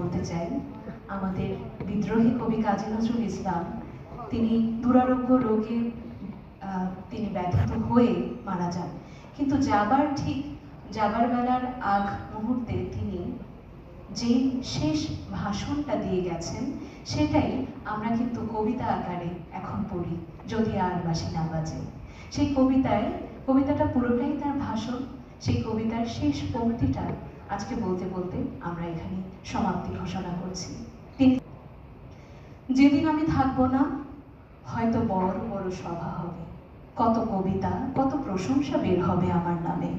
বলতে চাই, আমাদের বিদ্রোহী কবি কাজী নজরুল ইসলাম তিনি দুরারোগ্য রোগে তিনি ব্যথিত হয়ে মারা যান, কিন্তু যাবার বেলার আগ মুহূর্তে তিনি যে শেষ ভাষণটা দিয়ে গেছেন সেটাই আমরা কিন্তু কবিতা আকারে এখন পড়ি, যদি আর বাঁশি না বাজে। সেই কবিতাটা পুরোটাই তার ভাষণ। সেই কবিতার শেষ পংক্তিটা আজকে বলতে বলতে আমরা এখানে সমাপ্তি ঘোষণা করছি। যেদিন আমি থাকবো না, হয়তো বড় বড় সভা হবে, কত কবিতা, কত প্রশংসা বের হবে আমার নামে।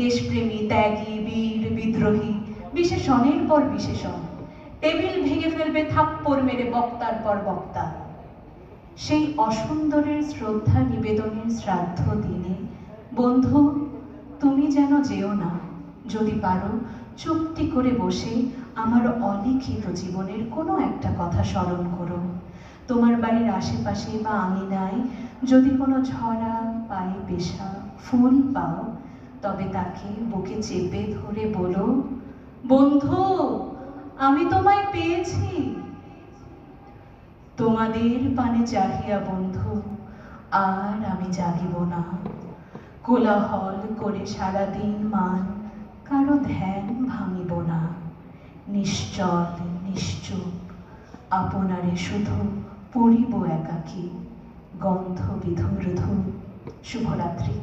দেশপ্রেমী, ত্যাগী, বীর, বিদ্রোহী, বিশেষণের পর বিশেষণ, টেবিল ভেঙে ফেলবে থাপ্পড় মেরে বক্তার পর বক্তা। সেই অসুন্দরের শ্রদ্ধা নিবেদনের শ্রাদ্ধ দিনে বন্ধু তুমি যেন যেও না, যদি পারো চুপটি করে বসে আমার অলিখিত জীবনের কোনো একটা কথা স্মরণ করো। তোমার বাড়ির আশেপাশে বা আঙিনায় যদি কোনো ঝরা পায়ে পেশা ফুল পাও, তবে তাকে বুকে চেপে ধরে বলো, বন্ধু আমি তোমায় পেয়েছি। তোমাদের পানে চাহিয়া বন্ধু আর আমি জাগিব না, কোলাহল করে সারাদিন মান কারো ধ্যান ভাঙিব না। নিশ্চল নিশ্চুপ আপনারে শুধু পড়িব একাকী, গন্ধ বিধুর ধূপ। শুভরাত্রি।